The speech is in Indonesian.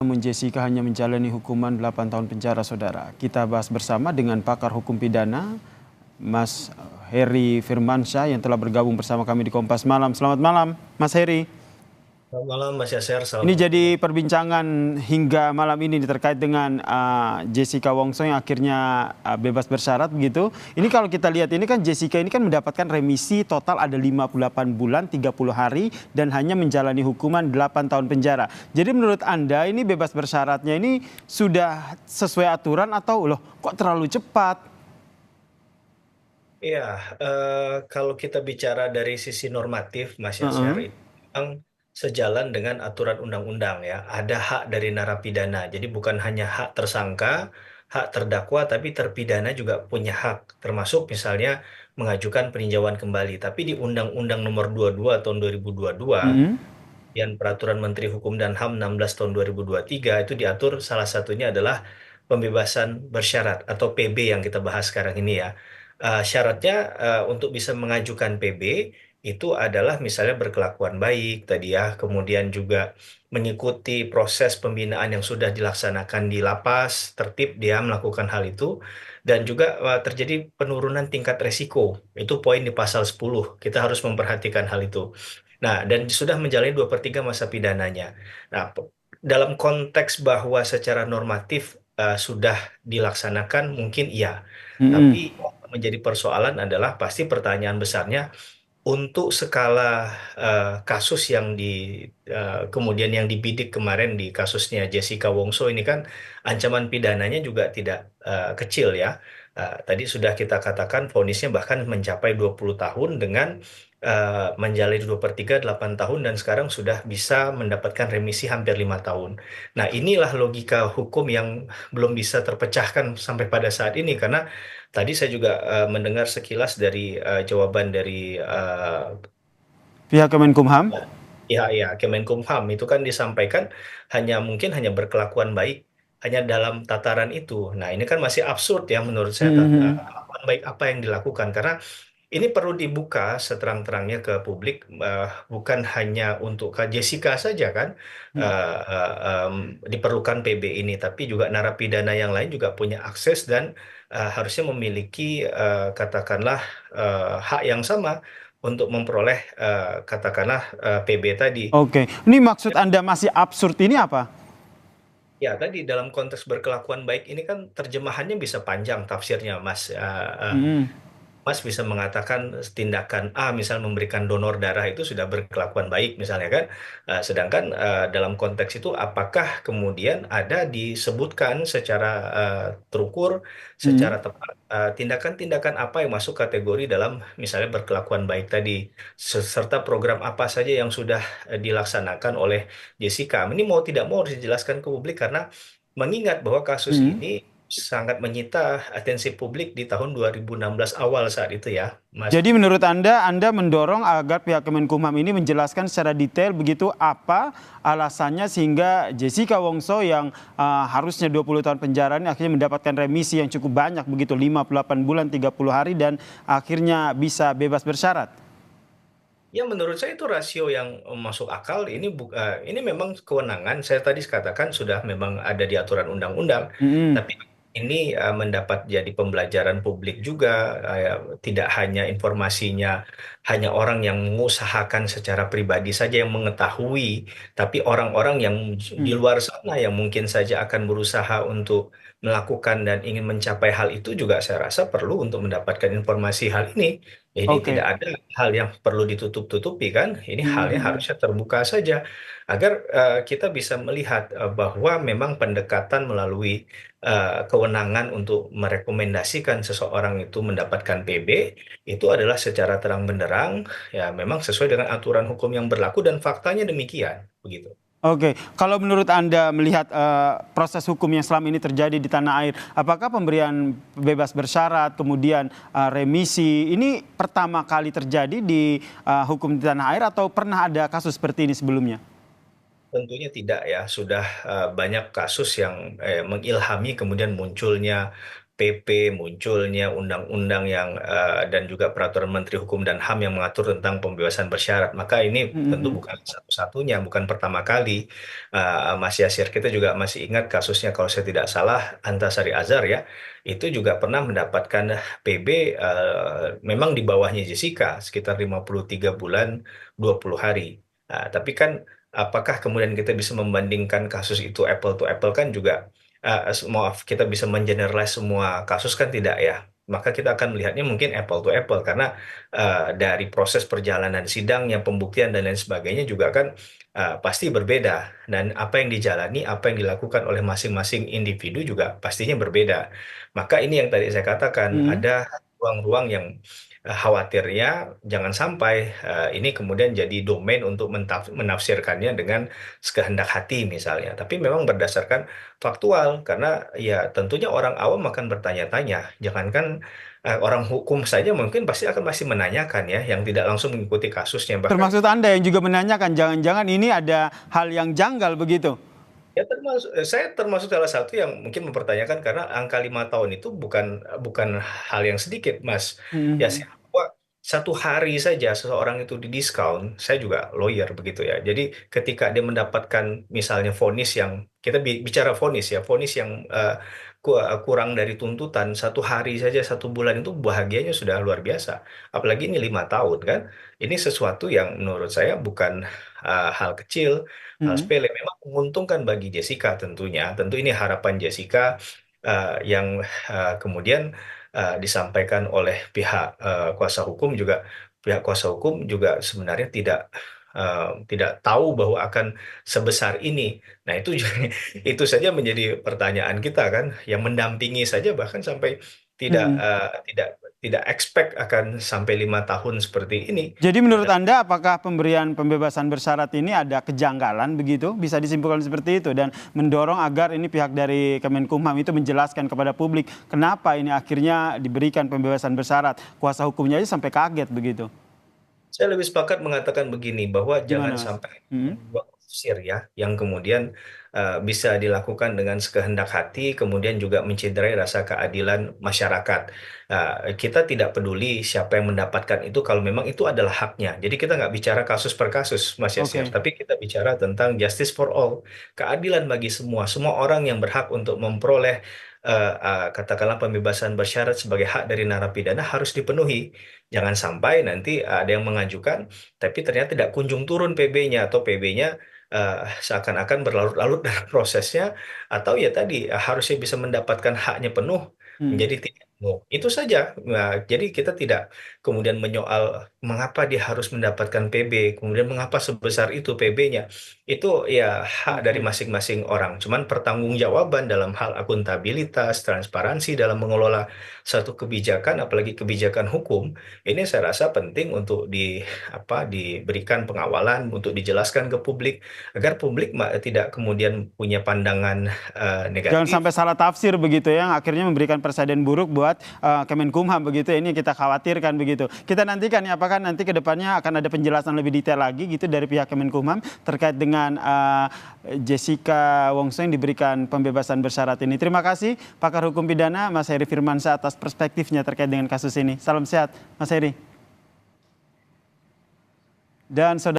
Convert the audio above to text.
Namun Jessica hanya menjalani hukuman 8 tahun penjara, saudara. Kita bahas bersama dengan pakar hukum pidana, Mas Heri Firmansyah yang telah bergabung bersama kami di Kompas Malam. Selamat malam, Mas Heri. Selamat malam Mas Yaser, Ini salam. jadi perbincangan hingga malam ini terkait dengan Jessica Wongso yang akhirnya bebas bersyarat begitu. Ini kalau kita lihat ini kan Jessica ini kan mendapatkan remisi total ada 58 bulan 30 hari dan hanya menjalani hukuman 8 tahun penjara. Jadi menurut Anda ini bebas bersyaratnya ini sudah sesuai aturan atau loh kok terlalu cepat? Iya, kalau kita bicara dari sisi normatif Mas Yaser, Heeh. itu memang sejalan dengan aturan undang-undang ya. Ada hak dari narapidana, jadi bukan hanya hak tersangka, hak terdakwa, tapi terpidana juga punya hak, termasuk misalnya mengajukan peninjauan kembali. Tapi di Undang-Undang Nomor 22 tahun 2022, Mm-mm. dan Peraturan Menteri Hukum dan HAM 16 tahun 2023 itu diatur salah satunya adalah pembebasan bersyarat atau PB yang kita bahas sekarang ini ya. Syaratnya untuk bisa mengajukan PB itu adalah misalnya berkelakuan baik tadi ya, kemudian juga mengikuti proses pembinaan yang sudah dilaksanakan di lapas, tertib dia melakukan hal itu, dan juga terjadi penurunan tingkat resiko. Itu poin di pasal 10. Kita harus memperhatikan hal itu. Nah, dan sudah menjalani 2/3 masa pidananya. Nah, dalam konteks bahwa secara normatif sudah dilaksanakan, mungkin iya. Tapi Mm-mm. yang menjadi persoalan adalah pasti pertanyaan besarnya untuk skala kasus yang kemudian yang dibidik kemarin di kasusnya Jessica Wongso ini kan ancaman pidananya juga tidak kecil ya. Tadi sudah kita katakan vonisnya bahkan mencapai 20 tahun dengan menjalani 2/3 8 tahun dan sekarang sudah bisa mendapatkan remisi hampir 5 tahun. Nah, inilah logika hukum yang belum bisa terpecahkan sampai pada saat ini karena tadi saya juga mendengar sekilas dari jawaban dari Pihak Kemenkumham. ya Kemenkumham itu kan disampaikan mungkin hanya berkelakuan baik hanya dalam tataran itu. Nah, ini kan masih absurd ya menurut saya Mm-mm. kelakuan baik apa yang dilakukan karena ini perlu dibuka seterang-terangnya ke publik, bukan hanya untuk Kak Jessica saja kan diperlukan PB ini, tapi juga narapidana yang lain juga punya akses dan harusnya memiliki katakanlah hak yang sama untuk memperoleh katakanlah PB tadi. Oke, ini maksud Anda masih absurd ini apa? Ya, tadi dalam konteks berkelakuan baik ini kan terjemahannya bisa panjang tafsirnya, Mas. Mm-mm. Mas bisa mengatakan tindakan A, misal memberikan donor darah itu sudah berkelakuan baik, misalnya kan. Sedangkan dalam konteks itu, apakah kemudian ada disebutkan secara terukur, secara Mm-mm. tepat, tindakan-tindakan apa yang masuk kategori dalam misalnya berkelakuan baik tadi, serta program apa saja yang sudah dilaksanakan oleh Jessica. Ini mau tidak mau harus dijelaskan ke publik karena mengingat bahwa kasus Mm-mm. ini sangat menyita atensi publik di tahun 2016 awal saat itu ya, Mas. Jadi menurut Anda mendorong agar pihak Kemenkumham ini menjelaskan secara detail begitu apa alasannya sehingga Jessica Wongso yang harusnya 20 tahun penjara ini akhirnya mendapatkan remisi yang cukup banyak begitu 58 bulan 30 hari dan akhirnya bisa bebas bersyarat. Ya menurut saya itu rasio yang masuk akal. Ini memang kewenangan. Saya tadi katakan sudah memang ada di aturan undang-undang. Mm-mm. Tapi ini mendapat jadi pembelajaran publik juga. Tidak hanya informasinya hanya orang yang mengusahakan secara pribadi saja yang mengetahui, tapi orang-orang yang di Mm. luar sana yang mungkin saja akan berusaha untuk melakukan dan ingin mencapai hal itu juga saya rasa perlu untuk mendapatkan informasi hal ini. Jadi tidak Oke. ada hal yang perlu ditutup-tutupi kan, ini halnya Mm-mm. harusnya terbuka saja agar kita bisa melihat bahwa memang pendekatan melalui kewenangan untuk merekomendasikan seseorang itu mendapatkan PB itu adalah secara terang benderang ya memang sesuai dengan aturan hukum yang berlaku dan faktanya demikian begitu. Oke, kalau menurut Anda melihat proses hukum yang selama ini terjadi di tanah air, apakah pemberian bebas bersyarat, kemudian remisi, ini pertama kali terjadi di hukum di tanah air atau pernah ada kasus seperti ini sebelumnya? Tentunya tidak ya, sudah banyak kasus yang mengilhami kemudian munculnya PP, munculnya undang-undang yang dan juga peraturan Menteri Hukum dan HAM yang mengatur tentang pembebasan bersyarat. Maka ini tentu Mhm. bukan satu-satunya, bukan pertama kali. Mas Yasir, kita juga masih ingat kasusnya kalau saya tidak salah Antasari Azhar ya, itu juga pernah mendapatkan PB memang di bawahnya Jessica sekitar 53 bulan 20 hari. Tapi kan apakah kemudian kita bisa membandingkan kasus itu apple to apple kan juga maaf, kita bisa mengeneralize semua kasus kan tidak ya. Maka kita akan melihatnya mungkin apple to apple karena dari proses perjalanan sidangnya, pembuktian dan lain sebagainya juga kan pasti berbeda. Dan apa yang dijalani, apa yang dilakukan oleh masing-masing individu juga pastinya berbeda. Maka ini yang tadi saya katakan Mhm. ada ruang-ruang yang khawatirnya jangan sampai ini kemudian jadi domain untuk menafsirkannya dengan sekehendak hati misalnya. Tapi memang berdasarkan faktual karena ya tentunya orang awam akan bertanya-tanya. Jangankan orang hukum saja mungkin pasti akan masih menanyakan ya yang tidak langsung mengikuti kasusnya. Bahkan Termasuk Anda yang juga menanyakan, jangan-jangan ini ada hal yang janggal begitu? ya termasuk saya termasuk salah satu yang mungkin mempertanyakan karena angka 5 tahun itu bukan bukan hal yang sedikit, Mas. Ya Mhm. sih, bahwa satu hari saja seseorang itu didiskon, saya juga lawyer begitu ya. Jadi ketika dia mendapatkan misalnya vonis yang kita bicara vonis ya, vonis yang kurang dari tuntutan 1 hari saja 1 bulan itu bahagianya sudah luar biasa. Apalagi ini 5 tahun kan, ini sesuatu yang menurut saya bukan hal kecil. Hal Mhm. sepele memang menguntungkan bagi Jessica tentunya. Tentu ini harapan Jessica yang kemudian disampaikan oleh pihak kuasa hukum juga. Pihak kuasa hukum juga sebenarnya tidak tahu bahwa akan sebesar ini. Nah, itu juga, itu saja menjadi pertanyaan kita kan, yang mendampingi saja bahkan sampai tidak Mhm. tidak expect akan sampai 5 tahun seperti ini. Jadi menurut Padahal Anda apakah pemberian pembebasan bersyarat ini ada kejanggalan begitu? Bisa disimpulkan seperti itu dan mendorong agar ini pihak dari Kemenkumham itu menjelaskan kepada publik kenapa ini akhirnya diberikan pembebasan bersyarat. Kuasa hukumnya aja sampai kaget begitu. saya lebih sepakat mengatakan begini, bahwa jangan Gimana, Mas? sampai Mhm. membuat tafsir ya, yang kemudian bisa dilakukan dengan sekehendak hati, kemudian juga mencederai rasa keadilan masyarakat. Kita tidak peduli siapa yang mendapatkan itu kalau memang itu adalah haknya. Jadi kita nggak bicara kasus per kasus, Mas Yasir, Oke. tapi kita bicara tentang justice for all, keadilan bagi semua, semua orang yang berhak untuk memperoleh katakanlah pembebasan bersyarat sebagai hak dari narapidana harus dipenuhi. Jangan sampai nanti ada yang mengajukan, tapi ternyata tidak kunjung turun PB-nya atau PB-nya seakan-akan berlarut-larut dalam prosesnya, atau ya tadi harusnya bisa mendapatkan haknya penuh Mhm. menjadi tidak penuh. Itu saja. Nah, jadi kita tidak kemudian menyoal mengapa dia harus mendapatkan PB, kemudian mengapa sebesar itu PB-nya. Itu ya hak dari Oke. masing-masing orang. Cuman pertanggungjawaban dalam hal akuntabilitas, transparansi dalam mengelola satu kebijakan, apalagi kebijakan hukum, ini saya rasa penting untuk diberikan pengawalan, untuk dijelaskan ke publik agar publik tidak kemudian punya pandangan Jangan negatif. sampai salah tafsir begitu ya, yang akhirnya memberikan presiden buruk buat Kemenkumham begitu ya, ini yang kita khawatirkan begitu. Kita nantikan ya apakah nanti ke depannya akan ada penjelasan lebih detail lagi gitu dari pihak Kemenkumham terkait dengan Jessica Wongso yang diberikan pembebasan bersyarat ini. Terima kasih pakar hukum pidana Mas Heri Firmansyah atas perspektifnya terkait dengan kasus ini. Salam sehat Mas Heri. Dan saudara